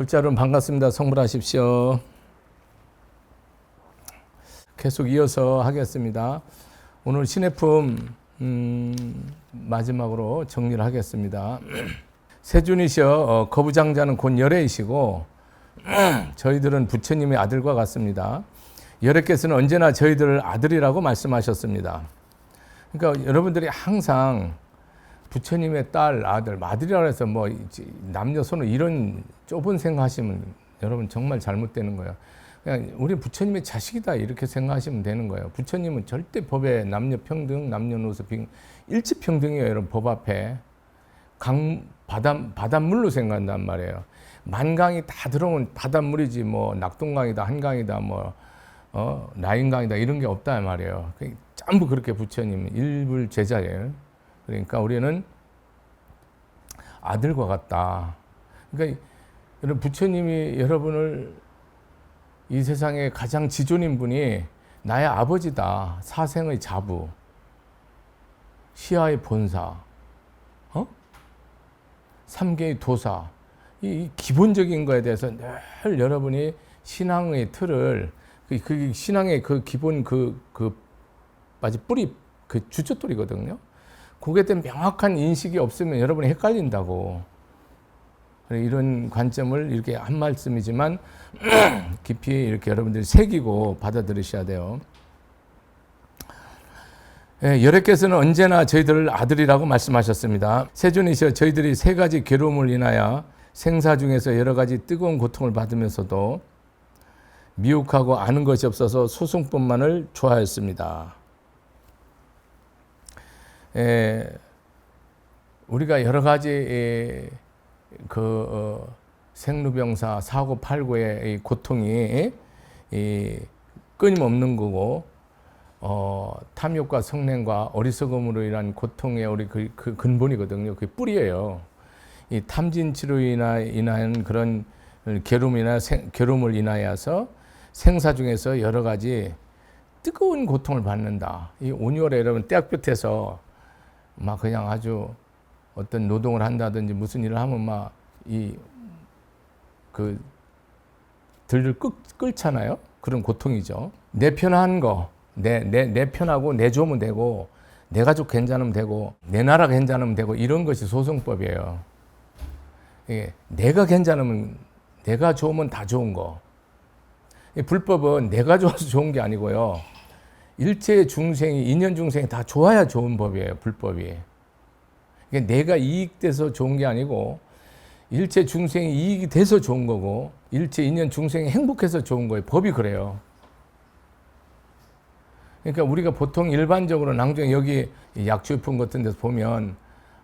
둘째 여러분 반갑습니다. 성불하십시오. 계속 이어서 하겠습니다. 오늘 신해품 마지막으로 정리를 하겠습니다. 세준이셔 거부장자는 곧 열애이시고 저희들은 부처님의 아들과 같습니다. 열애께서는 언제나 저희들을 아들이라고 말씀하셨습니다. 그러니까 여러분들이 항상 부처님의 딸, 아들이라고 해서 뭐 남녀 선호 이런 좁은 생각하시면 여러분 정말 잘못되는 거예요. 그냥 우리 부처님의 자식이다 이렇게 생각하시면 되는 거예요. 부처님은 절대 법에 남녀 평등, 남녀노소 일치 평등이에요. 여러분 법 앞에 바닷물로 생각한단 말이에요. 만강이 다 들어오면 바닷물이지 뭐 낙동강이다, 한강이다, 뭐 나인강이다 이런 게 없다 말이에요. 전부 그렇게 부처님은 일불 제자예요. 그러니까 우리는 아들과 같다. 그러니까 여러분 부처님이 여러분을 이 세상에 가장 지존인 분이 나의 아버지다. 사생의 자부, 시아의 본사, 삼계의 도사. 이 기본적인 거에 대해서 늘 여러분이 신앙의 틀을 그 신앙의 그 기본 마치 뿌리 그 주춧돌이거든요. 그거에 대한 명확한 인식이 없으면 여러분이 헷갈린다고. 이런 관점을 이렇게 한 말씀이지만 깊이 이렇게 여러분들이 새기고 받아들이셔야 돼요. 열애께서는 언제나 저희들을 아들이라고 말씀하셨습니다. 세존이시여 저희들이 세 가지 괴로움을 인하여 생사 중에서 여러 가지 뜨거운 고통을 받으면서도 미혹하고 아는 것이 없어서 소승법만을 좋아했습니다. 우리가 여러 가지 생로병사, 사고팔고의 고통이 끊임없는 거고 탐욕과 성냄과 어리석음으로 인한 고통의 우리 그 근본이거든요. 그게 뿌리예요. 이 탐진치로 인한 그런 괴로움을 인하여서 생사 중에서 여러 가지 뜨거운 고통을 받는다. 이 5월에 여러분 떼약볕에서 막 그냥 아주 어떤 노동을 한다든지 무슨 일을 하면 막 들을 끌잖아요. 그런 고통이죠. 내 편한 거, 내 편하고 내 좋으면 되고 내 가족 괜찮으면 되고 내 나라 괜찮으면 되고 이런 것이 소승법이에요. 내가 괜찮으면 내가 좋으면 다 좋은 거. 불법은 내가 좋아서 좋은 게 아니고요. 일체 중생이 인연 중생이 다 좋아야 좋은 법이에요. 불법이. 내가 이익돼서 좋은 게 아니고 일체 중생이 이익이 돼서 좋은 거고 일체 인연 중생이 행복해서 좋은 거예요. 법이 그래요. 그러니까 우리가 보통 일반적으로 낭중에 여기 약주품 같은 데서 보면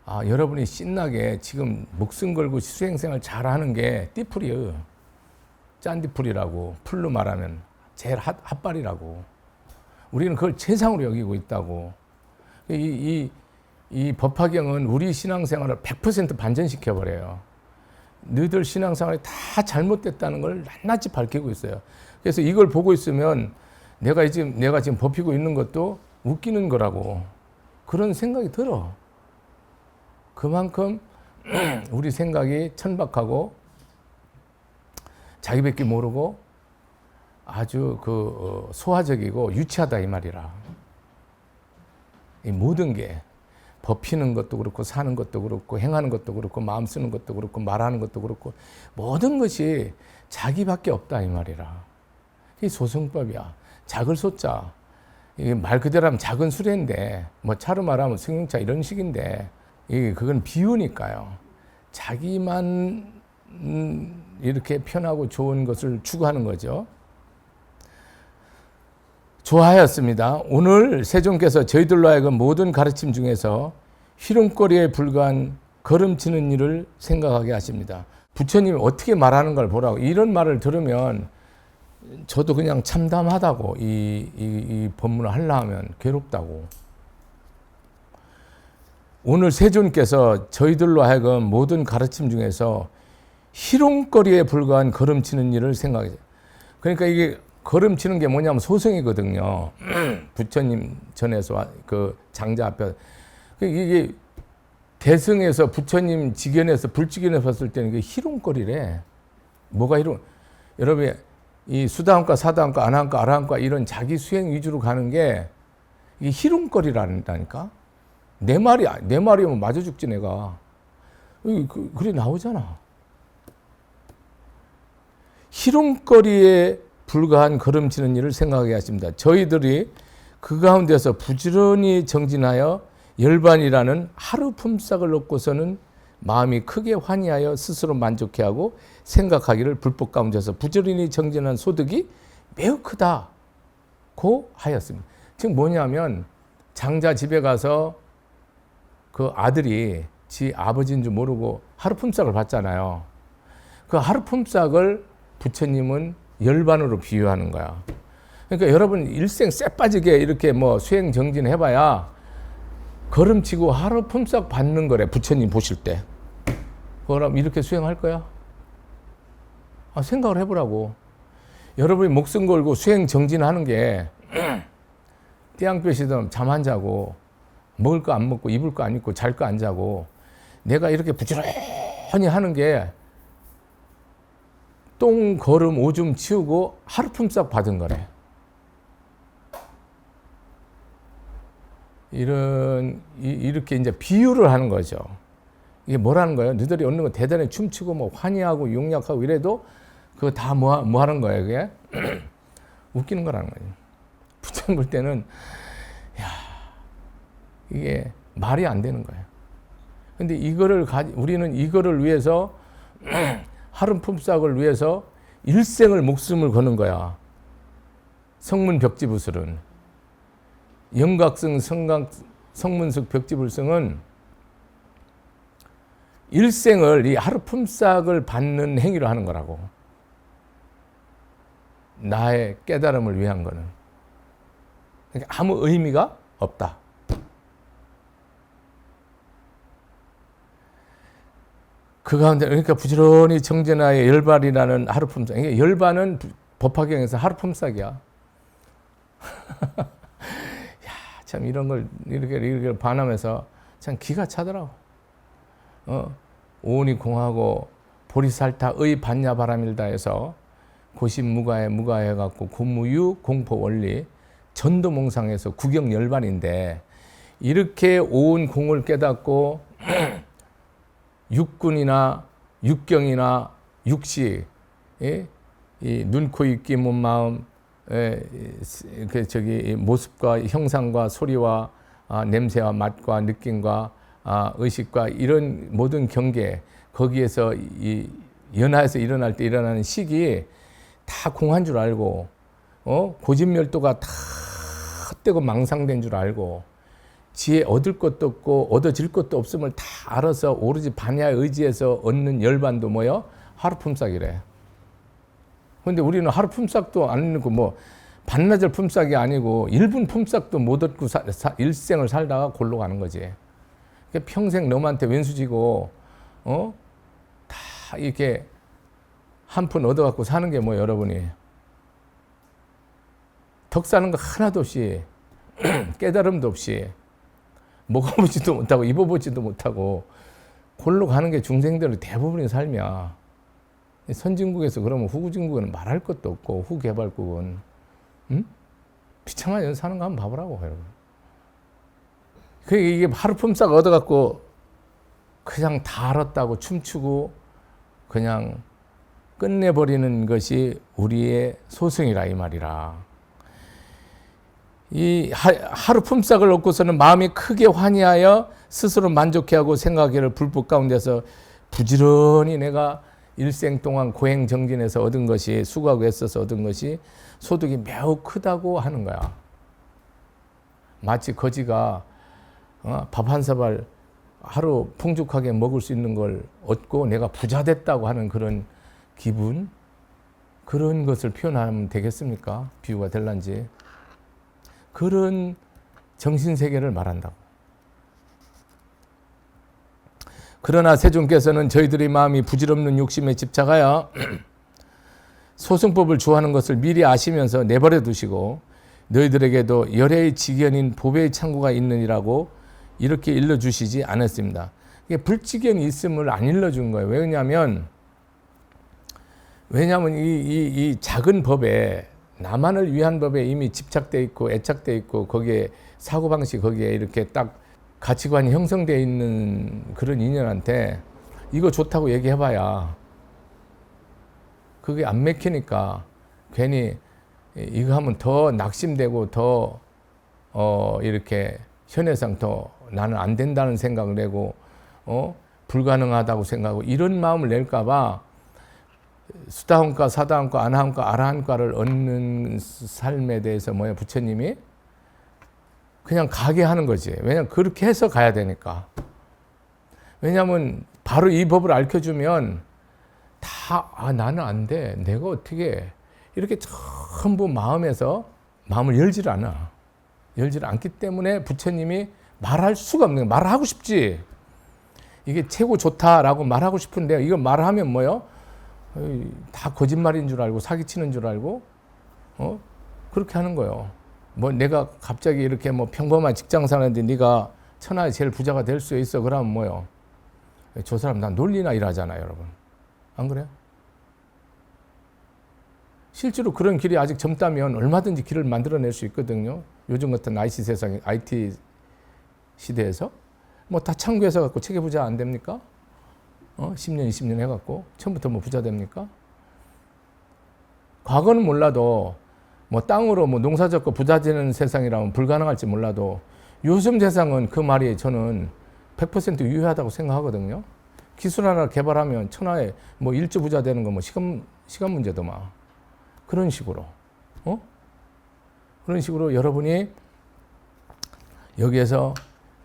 여러분이 신나게 지금 목숨 걸고 수행생활 잘하는 게 띠풀이에요. 짠띠풀이라고 풀로 말하면 제일 핫발이라고. 우리는 그걸 최상으로 여기고 있다고. 이 법화경은 우리 신앙생활을 100% 반전시켜버려요. 너희들 신앙생활이 다 잘못됐다는 걸 낱낱이 밝히고 있어요. 그래서 이걸 보고 있으면 내가 지금 법히고 있는 것도 웃기는 거라고 그런 생각이 들어. 그만큼 우리 생각이 천박하고 자기밖에 모르고 아주 소화적이고 유치하다 이 말이라. 이 모든 게 법히는 것도 그렇고 사는 것도 그렇고 행하는 것도 그렇고 마음 쓰는 것도 그렇고 말하는 것도 그렇고 모든 것이 자기밖에 없다 이 말이라. 이게 소승법이야. 작을 소자. 이게 말 그대로 하면 작은 수레인데 뭐 차로 말하면 승용차 이런 식인데 그건 비유니까요. 자기만 이렇게 편하고 좋은 것을 추구하는 거죠. 좋아하였습니다. 오늘 세존께서 저희들로 하여금 모든 가르침 중에서 희롱거리에 불과한 걸음치는 일을 생각하게 하십니다. 부처님이 어떻게 말하는 걸 보라고. 이런 말을 들으면 저도 그냥 참담하다고 이 법문을 하려 하면 괴롭다고. 오늘 세존께서 저희들로 하여금 모든 가르침 중에서 희롱거리에 불과한 걸음치는 일을 생각해. 그러니까 이게 걸음치는 게 뭐냐면 소승이거든요. 부처님 전에서 그 장자 앞에 이게 대승에서 부처님 직연에서 불직연에 봤을 때는 이게 희롱거리래. 뭐가 이런, 여러분, 이 수다함과 사다함과 안함과 아라함과 이런 자기 수행 위주로 가는 게 이게 희롱거리라니까? 내 말이면 맞아 죽지, 내가. 그래 나오잖아. 희롱거리에 불과한 걸음치는 일을 생각하게 하십니다. 저희들이 그 가운데서 부지런히 정진하여 열반이라는 하루 품삯을 얻고서는 마음이 크게 환희하여 스스로 만족해하고 생각하기를 불법 가운데서 부지런히 정진한 소득이 매우 크다고 하였습니다. 지금 뭐냐면 장자 집에 가서 그 아들이 지 아버지인 줄 모르고 하루 품삯을 받잖아요. 그 하루 품삯을 부처님은 열반으로 비유하는 거야. 그러니까 여러분 일생 쎄 빠지게 이렇게 뭐 수행 정진 해봐야 걸음치고 하루 품삯 받는 거래. 부처님 보실 때. 그럼 이렇게 수행할 거야? 생각을 해보라고. 여러분이 목숨 걸고 수행 정진하는 게 띠양볕이든 잠 안 자고 먹을 거 안 먹고 입을 거 안 입고 잘 거 안 자고 내가 이렇게 부지런히 하는 게 똥, 걸음, 오줌 치우고 하루 품삯 받은 거래. 이렇게 이제 비유를 하는 거죠. 이게 뭐라는 거예요? 너희들이 얻는 거 대단히 춤추고 뭐 환희하고 용약하고 이래도 그거 다 뭐 하는 거예요, 그게? 웃기는 거라는 거예요. 부처님 볼 때는, 이게 말이 안 되는 거예요. 근데 우리는 이거를 위해서, 하루 품삯을 위해서 일생을 목숨을 거는 거야. 성문 벽지부설은. 영각성 성문석 벽지불성은 일생을 이 하루 품삯을 받는 행위를 하는 거라고. 나의 깨달음을 위한 거는. 그러니까 아무 의미가 없다. 그 가운데 그러니까 부지런히 정진하여 열반이라는 하루 품삯. 그러니까 열반은 법화경에서 하루 품삯이야. 참 이런 걸 이렇게 반하면서 참 기가 차더라고. 오온이 공하고 보리살타의 반야바람일다 해서 고심무가에 무가해갖고 고무유 공포 원리 전도몽상에서 구경열반인데 이렇게 오온 공을 깨닫고 육군이나 육경이나 육시, 이 눈, 코, 입, 귀, 몸, 마음, 모습과 형상과 소리와 냄새와 맛과 느낌과 의식과 이런 모든 경계 거기에서 이 연하에서 일어날 때 일어나는 식이 다 공한 줄 알고 고진멸도가 다 헛되고 망상된 줄 알고 지혜 얻을 것도 없고 얻어질 것도 없음을 다 알아서 오로지 반야에 의지해서 얻는 열반도 뭐요? 하루 품삯이래. 근데 우리는 하루 품삯도 안 얻고 뭐 반나절 품삯이 아니고 1분 품삯도 못 얻고 일생을 살다가 골로 가는 거지. 그러니까 평생 너한테 왼수지고 다 이렇게 한 푼 얻어갖고 사는 게 뭐 여러분이 덕 사는 거 하나도 없이 깨달음도 없이 먹어보지도 못하고 입어보지도 못하고 골로 가는 게 중생들의 대부분의 삶이야. 선진국에서 그러면 후진국은 말할 것도 없고 후개발국은 비참한 연 사는 거 한번 봐보라고 여러분. 이게 하루 품삯 얻어갖고 그냥 다 알았다고 춤추고 그냥 끝내버리는 것이 우리의 소승이라 이 말이라. 이 하루 품삯을 얻고서는 마음이 크게 환희하여 스스로 만족해하고 생각하기를 불법 가운데서 부지런히 내가 일생 동안 고행 정진해서 얻은 것이 수고하고 애써서 얻은 것이 소득이 매우 크다고 하는 거야. 마치 거지가 밥 한 사발 하루 풍족하게 먹을 수 있는 걸 얻고 내가 부자 됐다고 하는 그런 기분, 그런 것을 표현하면 되겠습니까? 비유가 될란지. 그런 정신세계를 말한다고. 그러나 세존께서는 저희들의 마음이 부질없는 욕심에 집착하여 소승법을 좋아하는 것을 미리 아시면서 내버려 두시고 너희들에게도 열애의 지견인 보배의 창고가 있느니라고 이렇게 일러주시지 않았습니다. 불지견이 있음을 안 일러준 거예요. 왜냐하면 왜냐하면 이 작은 법에, 나만을 위한 법에 이미 집착돼 있고 애착돼 있고, 거기에 사고방식, 거기에 이렇게 딱 가치관이 형성되어 있는 그런 인연한테 이거 좋다고 얘기해봐야 그게 안 맥히니까 괜히 이거 하면 더 낙심되고 더 이렇게 현해상 더 나는 안 된다는 생각을 내고 불가능하다고 생각하고 이런 마음을 낼까봐 수다원과 사다원과 아나원과 아라한과를 얻는 삶에 대해서 부처님이 그냥 가게 하는 거지. 왜냐면 그렇게 해서 가야 되니까. 왜냐면 바로 이 법을 알려주면 다 나는 안 돼. 내가 어떻게 이렇게 전부 마음을 열지를 않아. 열지를 않기 때문에 부처님이 말할 수가 없는 거야. 말하고 싶지. 이게 최고 좋다라고 말하고 싶은데 이거 말하면 다 거짓말인 줄 알고 사기치는 줄 알고 그렇게 하는 거예요. 내가 갑자기 이렇게 평범한 직장 사는데 네가 천하의 제일 부자가 될 수 있어. 그러면 저 사람 나 놀리나 일하잖아요, 여러분. 안 그래요? 실제로 그런 길이 아직 젊다면 얼마든지 길을 만들어낼 수 있거든요. 요즘 같은 IT 시대에서 다 창구해서 갖고 체계 부자 안 됩니까? 10년, 20년 해갖고 처음부터 부자 됩니까? 과거는 몰라도 땅으로 농사 짓고 부자 되는 세상이라면 불가능할지 몰라도 요즘 세상은 그 말이 저는 100% 유효하다고 생각하거든요. 기술 하나 개발하면 천하에 일조 부자 되는 거 시간 문제도 그런 식으로 그런 식으로 여러분이 여기에서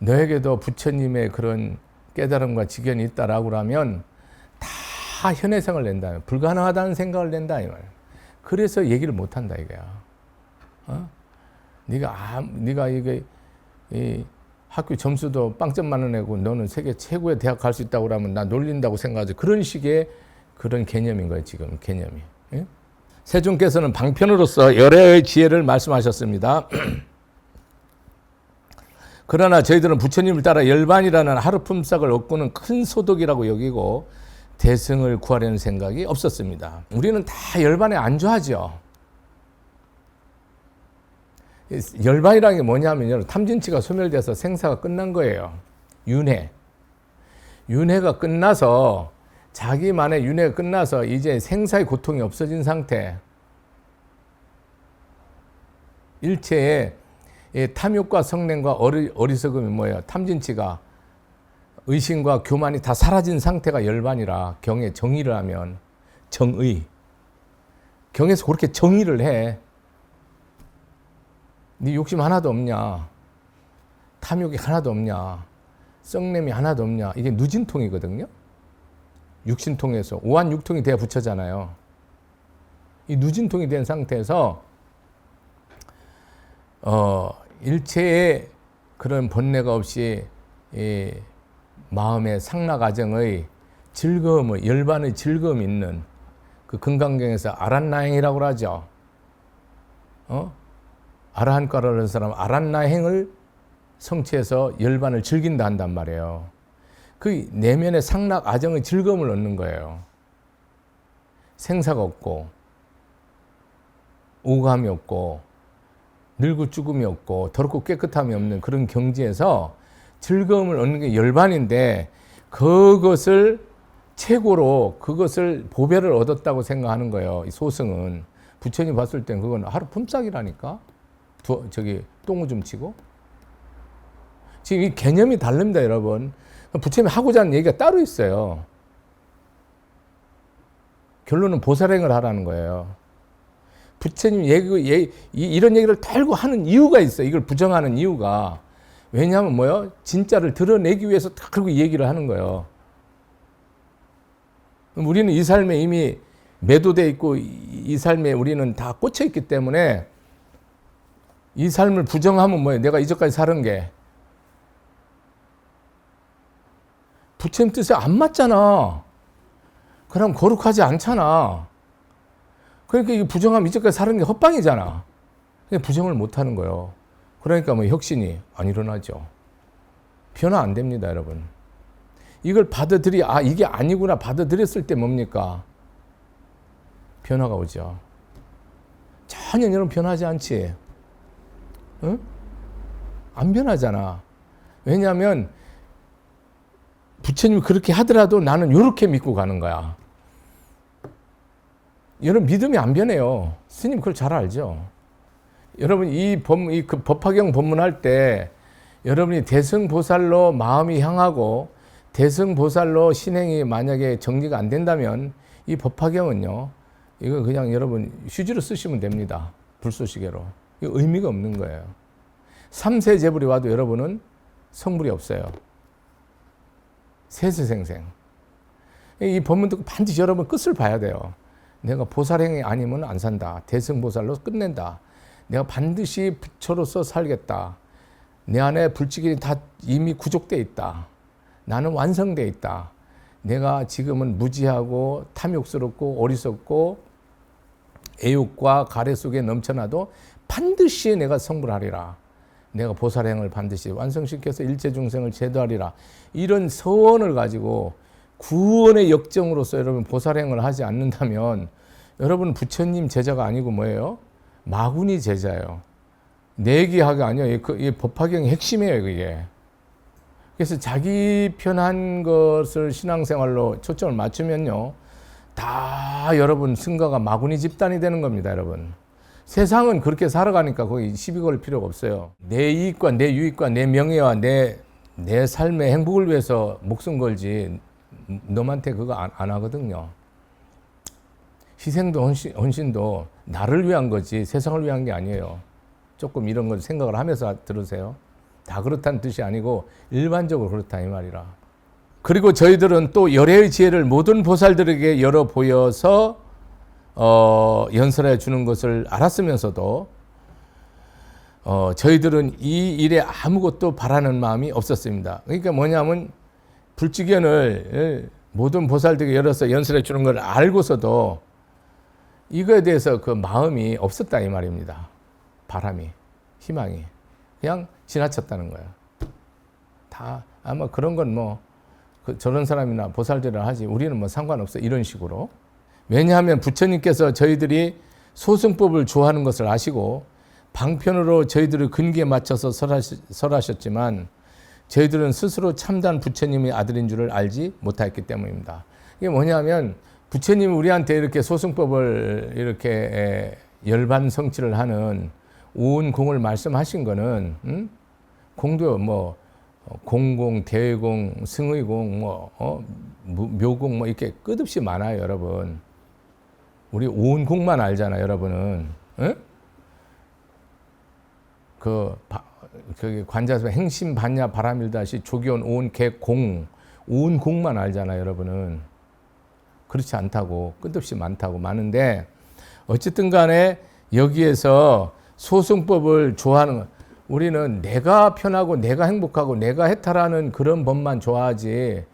너에게도 부처님의 그런 깨달음과 지견이 있다라고 하면 다 현해성을 낸다. 불가능하다는 생각을 낸다 이 말. 그래서 얘기를 못 한다 이거야. 네가 이게 이 학교 점수도 빵점만 내고 너는 세계 최고의 대학 갈 수 있다고 그러면 나 놀린다고 생각하지. 그런 식의 그런 개념인 거예요, 지금 개념이. 예? 세존께서는 방편으로서 열애의 지혜를 말씀하셨습니다. 그러나 저희들은 부처님을 따라 열반이라는 하루 품삯을 얻고는 큰 소득이라고 여기고 대승을 구하려는 생각이 없었습니다. 우리는 다 열반에 안주하죠. 열반이라는 게 뭐냐면요, 탐진치가 소멸돼서 생사가 끝난 거예요. 윤회가 끝나서 자기만의 윤회가 끝나서 이제 생사의 고통이 없어진 상태. 일체의 탐욕과 성냄과 어리석음이 뭐예요? 탐진치가 의심과 교만이 다 사라진 상태가 열반이라. 경에 정의를 하면 정의. 경에서 그렇게 정의를 해. 네 욕심 하나도 없냐? 탐욕이 하나도 없냐? 썩냄이 하나도 없냐? 이게 누진통이거든요. 육신통에서 오한육통이 돼야 부처잖아요. 이 누진통이 된 상태에서 일체의 그런 번뇌가 없이 이 마음의 상락아정의 즐거움의 열반의 즐거움이 있는 그 금강경에서 아란나행이라고 하죠. 아라한과를 하는 사람은 아란나행을 성취해서 열반을 즐긴다 한단 말이에요. 그 내면의 상락아정의 즐거움을 얻는 거예요. 생사가 없고 오감이 없고 늙고 죽음이 없고 더럽고 깨끗함이 없는 그런 경지에서 즐거움을 얻는 게 열반인데, 그것을 최고로 그것을 보배를 얻었다고 생각하는 거예요. 이 소승은 부처님 봤을 땐 그건 하루 품삯이라니까. 똥오줌 치고. 지금 이 개념이 다릅니다, 여러분. 부처님이 하고자 하는 얘기가 따로 있어요. 결론은 보살행을 하라는 거예요. 부처님 이런 얘기를 달고 하는 이유가 있어요. 이걸 부정하는 이유가. 왜냐하면 뭐요? 진짜를 드러내기 위해서 다 그러고 얘기를 하는 거예요. 우리는 이 삶에 이미 매도돼 있고 이 삶에 우리는 다 꽂혀 있기 때문에 이 삶을 부정하면 뭐예요? 내가 이제까지 사는 게 부처님 뜻에 안 맞잖아. 그럼 거룩하지 않잖아. 그러니까 이 부정하면 이제까지 사는 게 헛방이잖아. 그냥 부정을 못 하는 거예요. 그러니까 혁신이 안 일어나죠. 변화 안 됩니다, 여러분. 이걸 이게 아니구나 받아들였을 때 뭡니까? 변화가 오죠. 전혀 여러분 변하지 않지? 응? 안 변하잖아. 왜냐하면 부처님이 그렇게 하더라도 나는 이렇게 믿고 가는 거야. 여러분 믿음이 안 변해요. 스님 그걸 잘 알죠. 여러분 이 법화경 법문할 때 여러분이 대승보살로 마음이 향하고 대승보살로 신행이 만약에 정리가 안 된다면 이 법화경은요, 이거 그냥 여러분 휴지로 쓰시면 됩니다. 불쏘시개로. 이거 의미가 없는 거예요. 삼세제불이 와도 여러분은 성불이 없어요. 세세생생. 이 법문 듣고 반드시 여러분 끝을 봐야 돼요. 내가 보살행위 아니면 안 산다. 대승보살로 끝낸다. 내가 반드시 부처로서 살겠다. 내 안에 불치길이 다 이미 구족되어 있다. 나는 완성되어 있다. 내가 지금은 무지하고 탐욕스럽고 어리석고 애욕과 가래 속에 넘쳐나도 반드시 내가 성불하리라. 내가 보살행을 반드시 완성시켜서 일체중생을 제도하리라. 이런 서원을 가지고 구원의 역정으로서 여러분 보살행을 하지 않는다면 여러분 부처님 제자가 아니고 뭐예요? 마구니 제자예요. 내기하기 아니에요. 이 법화경의 핵심이에요, 그게. 그래서 자기 편한 것을 신앙생활로 초점을 맞추면요, 다 여러분 승가가 마구니 집단이 되는 겁니다, 여러분. 세상은 그렇게 살아가니까 거기 시비 걸 필요가 없어요. 내 이익과 내 유익과 내 명예와 내 삶의 행복을 위해서 목숨 걸지 너한테 그거 안 하거든요. 희생도 헌신도 나를 위한 거지 세상을 위한 게 아니에요. 조금 이런 걸 생각을 하면서 들으세요. 다 그렇다는 뜻이 아니고 일반적으로 그렇다 이 말이라. 그리고 저희들은 또 열애의 지혜를 모든 보살들에게 열어 보여서 연설해 주는 것을 알았으면서도 저희들은 이 일에 아무것도 바라는 마음이 없었습니다. 그러니까 뭐냐면 불지견을 모든 보살들에게 열어서 연설해 주는 걸 알고서도 이거에 대해서 그 마음이 없었다 이 말입니다. 바람이, 희망이 그냥 지나쳤다는 거예요. 다 아마 그런 건 뭐 저런 사람이나 보살들을 하지 우리는 뭐 상관없어 이런 식으로. 왜냐하면 부처님께서 저희들이 소승법을 좋아하는 것을 아시고 방편으로 저희들을 근기에 맞춰서 설하셨지만 저희들은 스스로 참단 부처님의 아들인 줄을 알지 못했기 때문입니다. 이게 뭐냐면 부처님이 우리한테 이렇게 소승법을 이렇게 열반성취를 하는 온 공을 말씀하신 거는 공도 뭐 공공, 대공, 승의공, 묘공 뭐 이렇게 끝없이 많아요, 여러분. 우리 온 공만 알잖아요, 여러분은. 응? 그 관자서 행심 반야 바람일다시 조기온 온 개공 온 공만 알잖아요, 여러분은. 그렇지 않다고 끝없이 많다고 많은데 어쨌든 간에 여기에서 소승법을 좋아하는 것, 우리는 내가 편하고 내가 행복하고 내가 해탈하는 그런 법만 좋아하지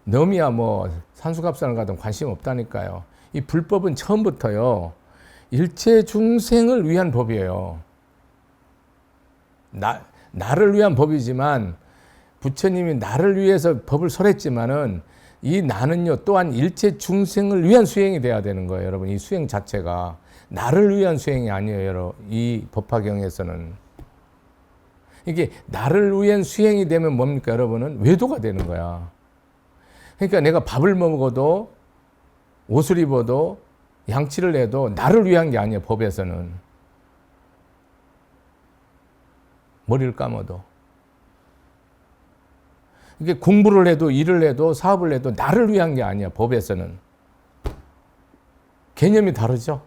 너미야 뭐 산수갑산을 가든 관심 없다니까요. 이 불법은 처음부터요 일체 중생을 위한 법이에요. 나를 위한 법이지만 부처님이 나를 위해서 법을 설했지만은 이 나는요 또한 일체 중생을 위한 수행이 돼야 되는 거예요, 여러분. 이 수행 자체가 나를 위한 수행이 아니에요, 여러분. 이 법화경에서는 이게 나를 위한 수행이 되면 뭡니까, 여러분은? 외도가 되는 거야. 그러니까 내가 밥을 먹어도 옷을 입어도 양치를 해도 나를 위한 게 아니에요, 법에서는. 머리를 감아도. 이게 공부를 해도 일을 해도 사업을 해도 나를 위한 게 아니야, 법에서는. 개념이 다르죠.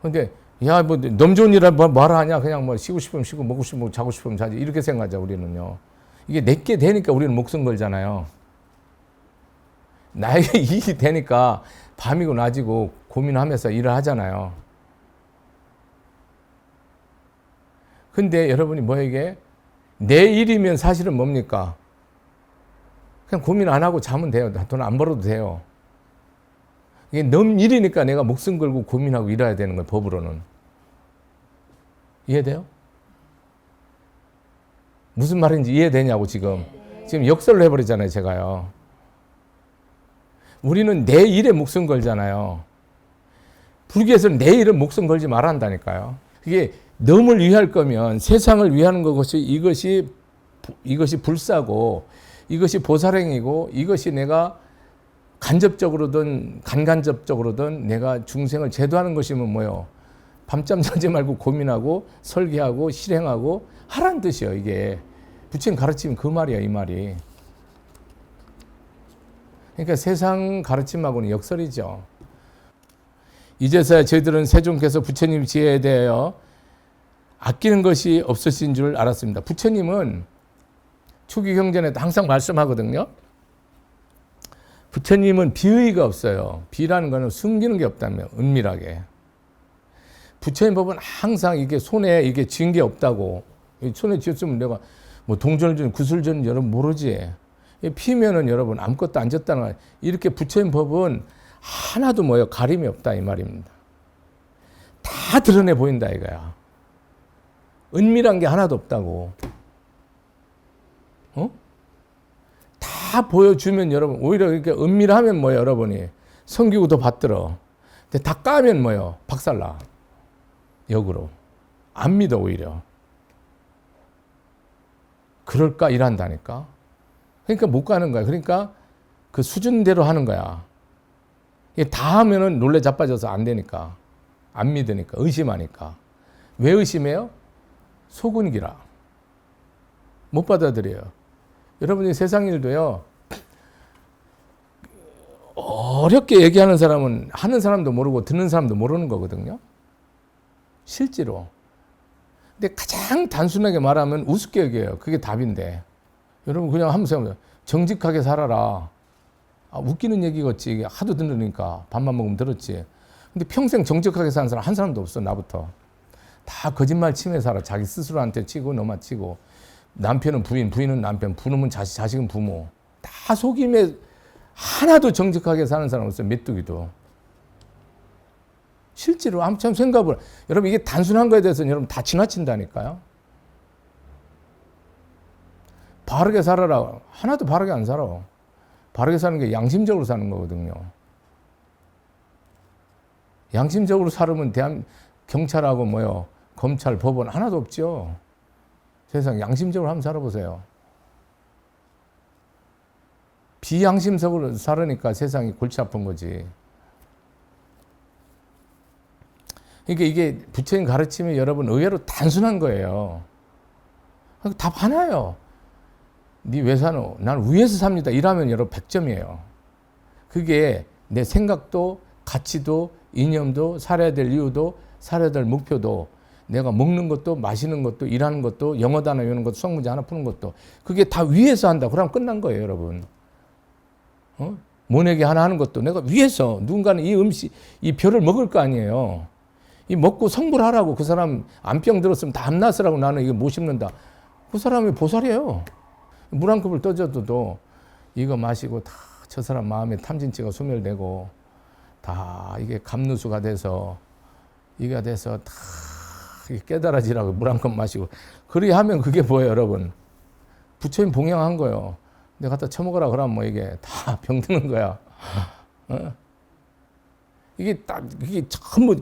근데 야, 뭐 너무 좋은 일을 뭐하러 하냐, 그냥 뭐 쉬고 싶으면 쉬고 먹고 싶으면 자고 싶으면 자지 이렇게 생각하자 우리는요. 이게 내게 되니까 우리는 목숨 걸잖아요. 나에게 이익이 되니까 밤이고 낮이고 고민하면서 일을 하잖아요. 근데 여러분이 뭐에게 내 일이면 사실은 뭡니까? 그냥 고민 안 하고 자면 돼요. 돈 안 벌어도 돼요. 이게 넌 일이니까 내가 목숨 걸고 고민하고 일해야 되는 거예요, 법으로는. 이해돼요? 무슨 말인지 이해되냐고, 지금. 지금 역설로 해버리잖아요, 제가요. 우리는 내 일에 목숨 걸잖아요. 불교에서는 내 이름 목숨 걸지 말아야 한다니까요. 이게 너를 위할 거면 세상을 위하는 것이 이것이 불사고 이것이 보살행이고 이것이 내가 간접적으로든 간간접적으로든 내가 중생을 제도하는 것이면 뭐요? 밤잠 자지 말고 고민하고 설계하고 실행하고 하라는 뜻이에요. 이게 부처님 가르치면 그 말이야, 이 말이. 그러니까 세상 가르침하고는 역설이죠. 이제서야 저희들은 세존께서 부처님 지혜에 대하여 아끼는 것이 없으신 줄 알았습니다. 부처님은 초기 경전에도 항상 말씀하거든요. 부처님은 비의가 없어요. 비라는 것은 숨기는 게 없다며, 은밀하게. 부처님 법은 항상 이게 손에 이게 쥔 게 없다고. 손에 쥐었으면 내가 뭐 동전을 구슬전 여러분 모르지. 피면은 여러분 아무것도 안 졌다는 거예요. 이렇게 부처님 법은 하나도 뭐예요? 가림이 없다 이 말입니다. 다 드러내 보인다 이거야. 은밀한 게 하나도 없다고. 다 보여주면 여러분 오히려 이렇게 은밀하면 뭐예요? 여러분이 성기고 더 받들어. 근데 다 까면 뭐예요? 박살나. 역으로. 안 믿어 오히려. 그럴까 이란다니까. 그러니까 못 가는 거야. 그러니까 그 수준대로 하는 거야. 이게 다 하면은 놀래 자빠져서 안 되니까. 안 믿으니까. 의심하니까. 왜 의심해요? 속은기라. 못 받아들여요. 여러분이 세상 일도요. 어렵게 얘기하는 사람은 하는 사람도 모르고 듣는 사람도 모르는 거거든요. 실제로. 근데 가장 단순하게 말하면 우습게 여겨요. 그게 답인데. 여러분 그냥 한번 생각해보세요. 정직하게 살아라. 웃기는 얘기겠지. 이게 하도 들으니까 밥만 먹으면 들었지. 근데 평생 정직하게 사는 사람 한 사람도 없어. 나부터. 다 거짓말 치며 살아. 자기 스스로한테 치고 너만 치고. 남편은 부인, 부인은 남편, 부모는 자식, 자식은 부모. 다 속임에 하나도 정직하게 사는 사람 없어요. 메뚜기도. 실제로 한참 생각을. 여러분 이게 단순한 거에 대해서는 여러분 다 지나친다니까요. 바르게 살아라. 하나도 바르게 안 살아. 바르게 사는 게 양심적으로 사는 거거든요. 양심적으로 살으면 경찰하고 뭐요, 검찰, 법원 하나도 없죠. 세상 양심적으로 한번 살아보세요. 비양심적으로 살으니까 세상이 골치 아픈 거지. 그러니까 이게 부처님 가르침이 여러분 의외로 단순한 거예요. 답 하나예요. 니 왜 사노? 난 위에서 삽니다. 이러면 여러분 100점이에요. 그게 내 생각도 가치도 이념도 살아야 될 이유도 살아야 될 목표도 내가 먹는 것도 마시는 것도 일하는 것도 영어 단어 외우는 것도 수학 문제 하나 푸는 것도 그게 다 위에서 한다. 그러면 끝난 거예요, 여러분. 모내기 하나 하는 것도 내가 위에서 누군가는 이 음식, 이 벼를 먹을 거 아니에요. 이 먹고 성불하라고. 그 사람 암병 들었으면 다 암나스라고 나는 이거 못 씹는다. 그 사람이 보살이에요. 물 한 컵을 떠줘도 이거 마시고 다 저 사람 마음에 탐진치가 소멸되고 다 이게 감누수가 돼서 이게 돼서 다 깨달아지라고 물 한 컵 마시고 그리 하면 그게 뭐예요, 여러분? 부처님 봉양한 거예요. 내가 갖다 처먹으라 그러면 뭐 이게 다 병드는 거야. 이게 전부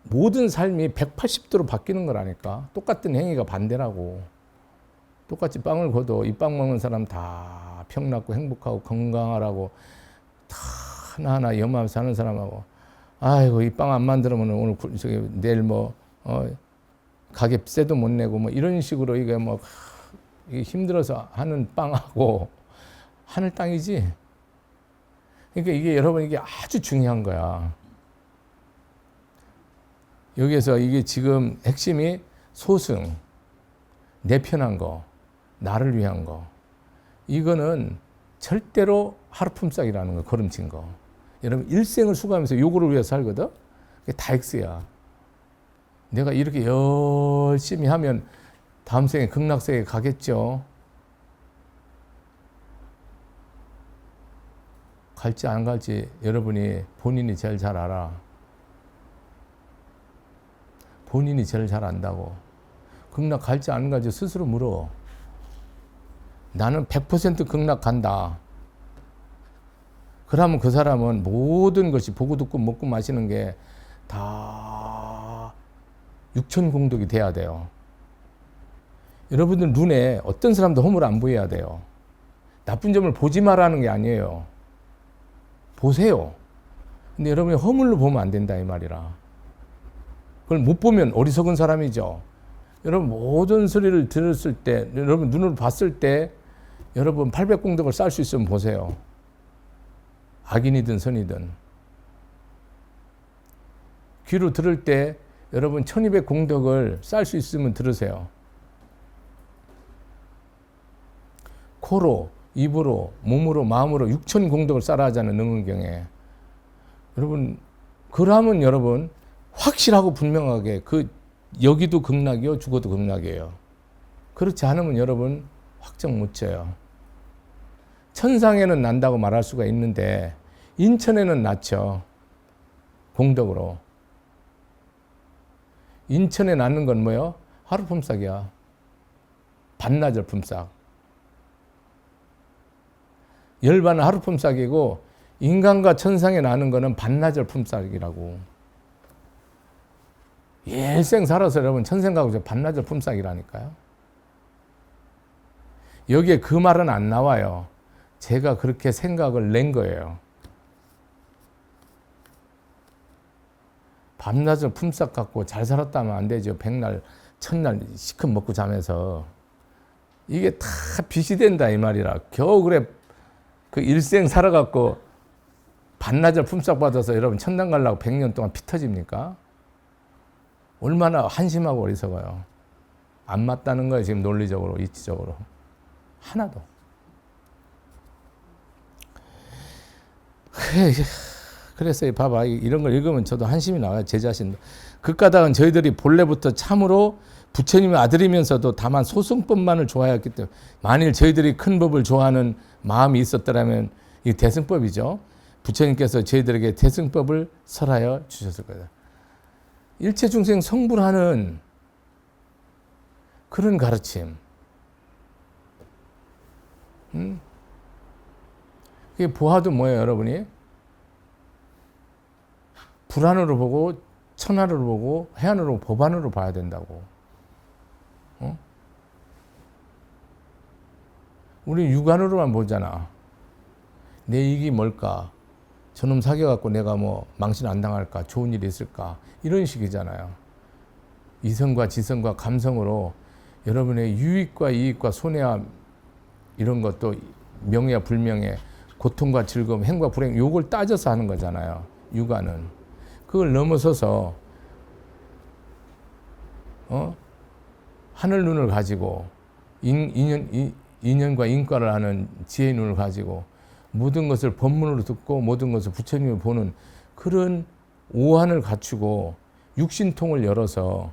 모든 삶이 180도로 바뀌는 거라니까. 똑같은 행위가 반대라고. 똑같이 빵을 거둬 이 빵 먹는 사람 다 평났고 행복하고 건강하라고 다 하나하나 염하면서 사는 사람하고 아이고 이 빵 안 만들면 오늘 내일 뭐 가게 세도 못 내고 뭐 이런 식으로 이게 뭐 힘들어서 하는 빵하고 하늘 땅이지. 그러니까 이게 여러분 이게 아주 중요한 거야. 여기에서 이게 지금 핵심이 소승, 내 편한 거, 나를 위한 거. 이거는 절대로 하루품삯이라는 거, 걸음친 거. 여러분 일생을 수고하면서 요거를 위해서 살거든. 그게 다 X야. 내가 이렇게 열심히 하면 다음 생에 극락세계 가겠죠. 갈지 안 갈지 여러분이 본인이 제일 잘 알아. 본인이 제일 잘 안다고. 극락 갈지 안 갈지 스스로 물어. 나는 100% 극락 간다. 그러면 그 사람은 모든 것이 보고 듣고 먹고 마시는 게 다 육천공덕이 돼야 돼요. 여러분들 눈에 어떤 사람도 허물 안 보여야 돼요. 나쁜 점을 보지 말라는 게 아니에요. 보세요. 근데 여러분이 허물로 보면 안 된다 이 말이라. 그걸 못 보면 어리석은 사람이죠. 여러분 모든 소리를 들었을 때, 여러분 눈으로 봤을 때 여러분 800공덕을 쌓을 수 있으면 보세요. 악인이든 선이든. 귀로 들을 때 여러분 1200공덕을 쌓을 수 있으면 들으세요. 코로, 입으로, 몸으로, 마음으로 6000공덕을 쌓아야 하잖아요. 능은경에. 여러분 그러면 여러분 확실하고 분명하게 여기도 극락이요 죽어도 극락이에요. 그렇지 않으면 여러분 확정 못 쳐요. 천상에는 난다고 말할 수가 있는데 인천에는 낳죠. 공덕으로. 인천에 낳는 건 뭐예요? 하루 품삯이야. 반나절 품삯. 열반은 하루 품삯이고 인간과 천상에 낳는 거는 반나절 품삯이라고. 일생 살아서 여러분 천생 가고 반나절 품삯이라니까요. 여기에 그 말은 안 나와요. 제가 그렇게 생각을 낸 거예요. 밤낮을 품삯 갖고 잘 살았다면 안 되죠. 백날, 천날 시큼 먹고 자면서. 이게 다 빚이 된다 이 말이라. 겨우 그래 그 일생 살아갖고 반나절 품삯 받아서 여러분 천당 가려고 100년 동안 피 터집니까? 얼마나 한심하고 어리석어요. 안 맞다는 거예요. 지금 논리적으로, 이치적으로. 하나도. 그래서 봐봐. 이런 걸 읽으면 저도 한심이 나와요. 제 자신도. 그 까닭은 저희들이 본래부터 참으로 부처님의 아들이면서도 다만 소승법만을 좋아했기 때문에, 만일 저희들이 큰 법을 좋아하는 마음이 있었더라면 이 대승법이죠. 부처님께서 저희들에게 대승법을 설하여 주셨을 거예요. 일체 중생 성불하는 그런 가르침. 이게 보아도 뭐예요, 여러분이? 불안으로 보고, 천하로 보고, 해안으로, 법안으로 봐야 된다고. 우리 육안으로만 보잖아. 내 이익이 뭘까? 저놈 사귀어갖고 내가 뭐 망신 안 당할까? 좋은 일이 있을까? 이런 식이잖아요. 이성과 지성과 감성으로 여러분의 유익과 이익과 손해와 이런 것도 명예와 불명예, 고통과 즐거움, 행과 불행, 요걸 따져서 하는 거잖아요. 육안은. 그걸 넘어서서 하늘 눈을 가지고 인연과 인과를 아는 지혜의 눈을 가지고 모든 것을 법문으로 듣고 모든 것을 부처님을 보는 그런 오한을 갖추고 육신통을 열어서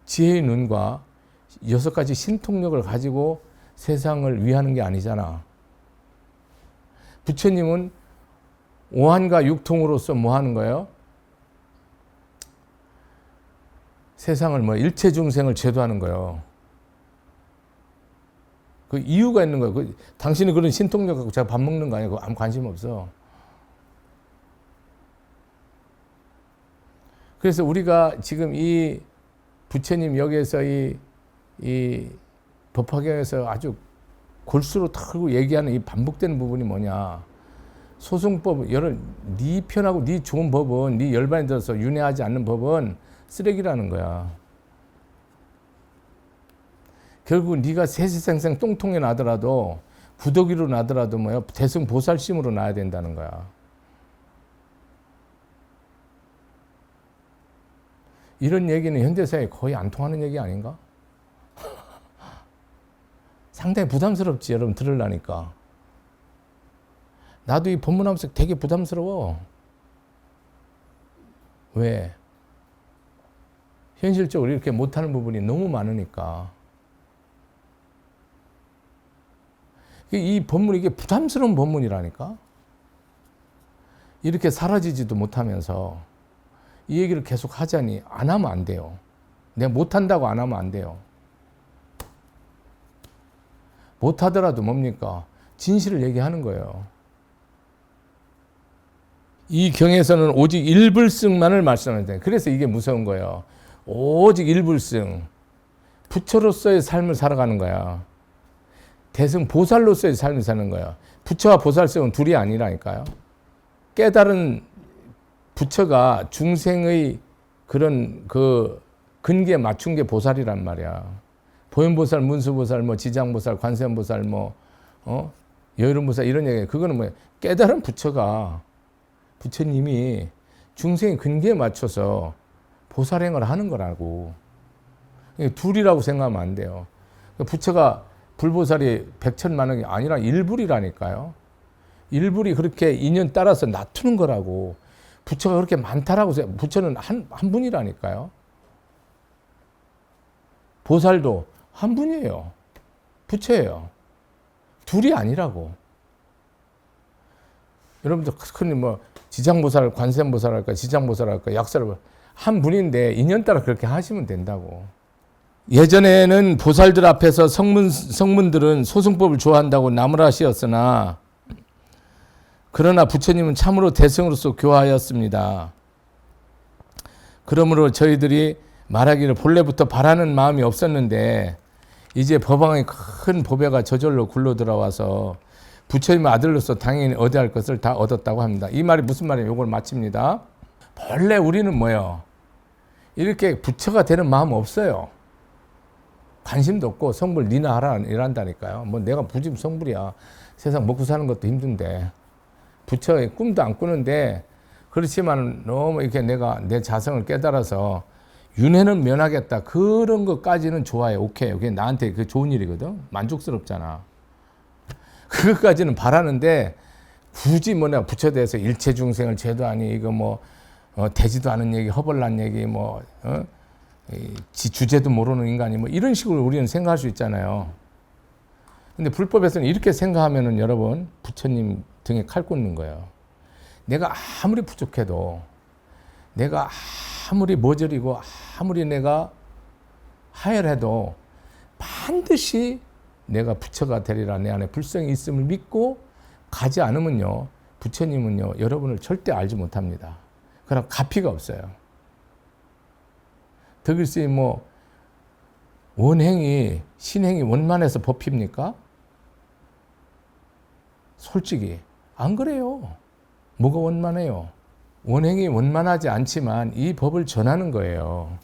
지혜의 눈과 6가지 신통력을 가지고 세상을 위하는 게 아니잖아. 부처님은 오한과 육통으로서 뭐 하는 거예요? 세상을 뭐 일체 중생을 제도하는 거예요. 그 이유가 있는 거예요. 당신이 그런 신통력 갖고 제가 밥 먹는 거 아니고 아무 관심 없어. 그래서 우리가 지금 이 부처님 여기에서 이 법화경에서 아주 골수로 털고 얘기하는 이 반복되는 부분이 뭐냐. 소승법, 네 편하고 네 좋은 법은, 네 열반에 들어서 윤회하지 않는 법은 쓰레기라는 거야. 결국 네가 세세생생 똥통에 나더라도 부덕이로 나더라도 뭐야 대승보살심으로 나야 된다는 거야. 이런 얘기는 현대사에 거의 안 통하는 얘기 아닌가? 상당히 부담스럽지 여러분 들으려니까. 나도 이 법문하면서 되게 부담스러워. 왜? 현실적으로 이렇게 못하는 부분이 너무 많으니까. 이 법문이 이게 부담스러운 법문이라니까. 이렇게 사라지지도 못하면서 이 얘기를 계속 하자니 안 하면 안 돼요. 내가 못한다고 안 하면 안 돼요. 못하더라도 뭡니까? 진실을 얘기하는 거예요. 이 경에서는 오직 일불승만을 말씀하는데, 그래서 이게 무서운 거예요. 오직 일불승. 부처로서의 삶을 살아가는 거야. 대승 보살로서의 삶을 사는 거야. 부처와 보살성은 둘이 아니라니까요. 깨달은 부처가 중생의 그런 그 근기에 맞춘 게 보살이란 말이야. 보현보살, 문수보살, 뭐 지장보살, 관세음보살, 뭐 여유름보살 이런 얘기. 그거는 뭐야? 깨달은 부처가, 부처님이 중생의 근기에 맞춰서 보살행을 하는 거라고. 둘이라고 생각하면 안 돼요. 부처가 불보살이 백천만억이 아니라 일불이라니까요. 일불이 그렇게 인연 따라서 놔두는 거라고. 부처가 그렇게 많다라고 생각. 부처는 한 분이라니까요. 보살도 한 분이에요. 부처예요. 둘이 아니라고. 여러분들 흔히 뭐 지장보살, 관세음보살 할까, 지장보살 할까, 약사를 한 분인데 인연 따라 그렇게 하시면 된다고. 예전에는 보살들 앞에서 성문들은 소승법을 좋아한다고 나무라시였으나, 그러나 부처님은 참으로 대승으로서 교화하였습니다. 그러므로 저희들이 말하기를 본래부터 바라는 마음이 없었는데 이제 법왕의 큰 보배가 저절로 굴러 들어와서 부처님의 아들로서 당연히 얻어야 할 것을 다 얻었다고 합니다. 이 말이 무슨 말이에요? 이걸 마칩니다. 본래 우리는 뭐예요? 이렇게 부처가 되는 마음 없어요. 관심도 없고 성불 니나 하라 이란다니까요. 뭐 내가 부집 성불이야. 세상 먹고 사는 것도 힘든데. 부처의 꿈도 안 꾸는데, 그렇지만 너무 이렇게 내가 내 자성을 깨달아서 윤회는 면하겠다. 그런 것까지는 좋아요. 오케이. 그게 나한테 그 좋은 일이거든. 만족스럽잖아. 그것까지는 바라는데 굳이 뭐냐 부처에 대해서 일체 중생을 죄도 아니 이거 뭐 되지도 않은 얘기, 허벌난 얘기, 뭐 지 주제도 모르는 인간이 뭐 이런 식으로 우리는 생각할 수 있잖아요. 근데 불법에서는 이렇게 생각하면은 여러분 부처님 등에 칼 꽂는 거예요. 내가 아무리 부족해도, 내가 아무리 모자리고, 아무리 내가 하열해도 반드시 내가 부처가 되리라, 내 안에 불성이 있음을 믿고 가지 않으면요, 부처님은요 여러분을 절대 알지 못합니다. 그럼 가피가 없어요. 덕일스이 뭐 원행이 신행이 원만해서 법입니까? 솔직히 안 그래요. 뭐가 원만해요? 원행이 원만하지 않지만 이 법을 전하는 거예요.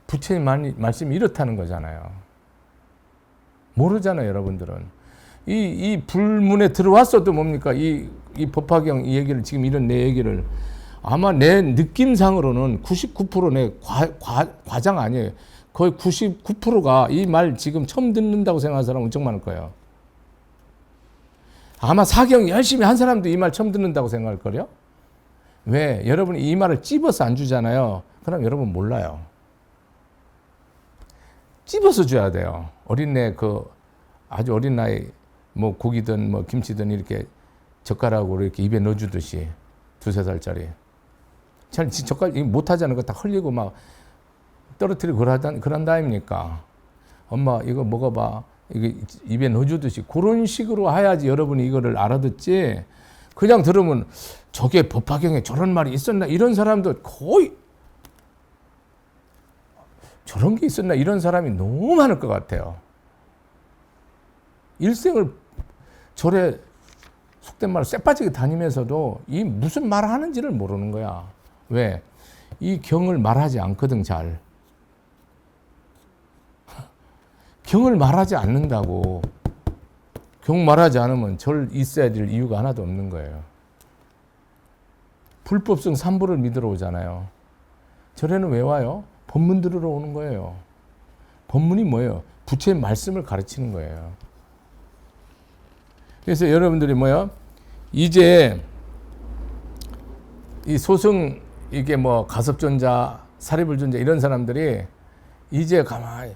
부처님 말씀이 이렇다는 거잖아요. 모르잖아요, 여러분들은. 이 불문에 들어왔어도 뭡니까? 이 법화경 이 얘기를, 지금 이런 내 얘기를 아마 내 느낌상으로는 99% 과장 아니에요. 거의 99%가 이 말 지금 처음 듣는다고 생각하는 사람 엄청 많을 거예요. 아마 사경 열심히 한 사람도 이 말 처음 듣는다고 생각할 거예요. 왜? 여러분이 이 말을 찝어서 안 주잖아요. 그럼 여러분 몰라요. 찝어서 줘야 돼요. 어린애 아주 어린 나이 뭐 고기든 뭐 김치든 이렇게 젓가락으로 이렇게 입에 넣어주듯이 2-3살짜리. 잘 젓가락 못 하자는 거 다 흘리고 막 떨어뜨리고 그런 다입니까? 엄마 이거 먹어봐. 이게 입에 넣어주듯이 그런 식으로 해야지 여러분이 이거를 알아듣지. 그냥 들으면 저게 법화경에 저런 말이 있었나 이런 사람도 거의 저런 게 있었나 이런 사람이 너무 많을 것 같아요. 일생을 절에 속된 말로 쎄빠지게 다니면서도 이 무슨 말 하는지를 모르는 거야. 왜? 이 경을 말하지 않거든 잘. 경을 말하지 않는다고. 경 말하지 않으면 절 있어야 될 이유가 하나도 없는 거예요. 불법성 삼부를 믿으러 오잖아요. 절에는 왜 와요? 법문 들으러 오는 거예요. 법문이 뭐예요? 부처의 말씀을 가르치는 거예요. 그래서 여러분들이 뭐요? 이제 이 소승 이게 뭐 가섭존자, 사리불존자 이런 사람들이 이제 가만히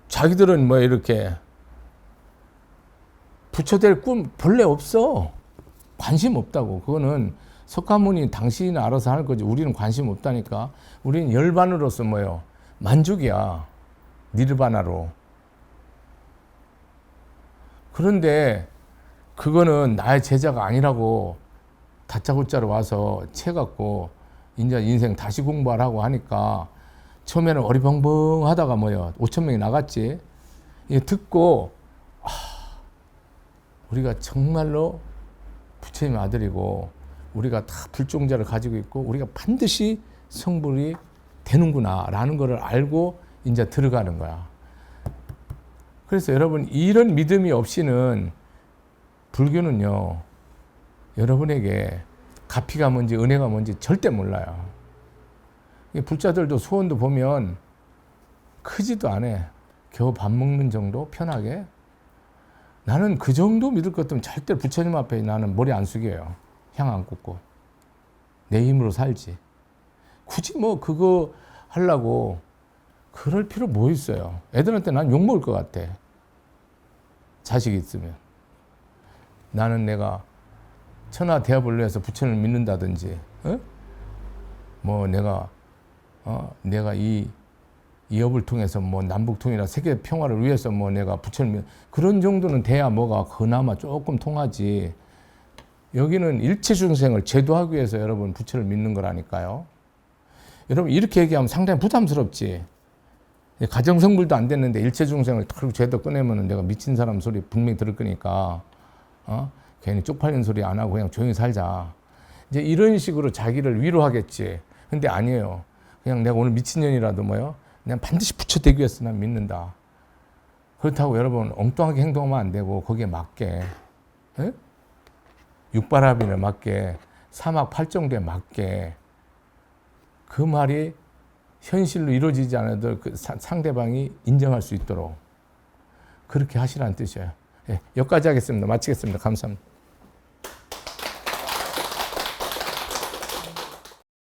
자기들은 뭐 이렇게 부처 될 꿈 본래 없어. 관심 없다고. 그거는 석가모니 당신이 알아서 할 거지. 우리는 관심 없다니까. 우리는 열반으로서 뭐예요? 만족이야. 니르바나로. 그런데 그거는 나의 제자가 아니라고 다짜고짜로 와서 채 갖고 이제 인생 다시 공부하라고 하니까 처음에는 어리벙벙 하다가 5천 명이 나갔지. 이 듣고 우리가 정말로 부처님 아들이고 우리가 다 불종자를 가지고 있고 우리가 반드시 성불이 되는구나 라는 것을 알고 이제 들어가는 거야. 그래서 여러분 이런 믿음이 없이는 불교는요 여러분에게 가피가 뭔지 은혜가 뭔지 절대 몰라요. 불자들도 소원도 보면 크지도 않아. 겨우 밥 먹는 정도 편하게. 나는 그 정도 믿을 것 같으면 절대 부처님 앞에 나는 머리 안 숙여요. 향 안 꽂고. 내 힘으로 살지. 굳이 그거 하려고 그럴 필요 뭐 있어요. 애들한테 난 욕먹을 것 같아. 자식이 있으면. 나는 내가 천하대합을 위해서 부처님을 믿는다든지 내가 이 업을 통해서 남북통일이나 세계 평화를 위해서 내가 부처님 그런 정도는 돼야 그나마 조금 통하지. 여기는 일체 중생을 제도하기 위해서 여러분 부처를 믿는 거라니까요. 여러분 이렇게 얘기하면 상당히 부담스럽지. 가정성불도 안 됐는데 일체 중생을 탁 제도 꺼내면 내가 미친 사람 소리 분명히 들을 거니까 괜히 쪽팔리는 소리 안 하고 그냥 조용히 살자. 이제 이런 식으로 자기를 위로하겠지. 근데 아니에요. 그냥 내가 오늘 미친년이라도 그냥 반드시 부처 되기 위해서 난 믿는다. 그렇다고 여러분 엉뚱하게 행동하면 안 되고 거기에 맞게 육바라밀에 맞게 사막 팔정도에 맞게 그 말이 현실로 이루어지지 않아도 그 상대방이 인정할 수 있도록 그렇게 하시라는 뜻이에요. 여기까지 하겠습니다. 마치겠습니다. 감사합니다.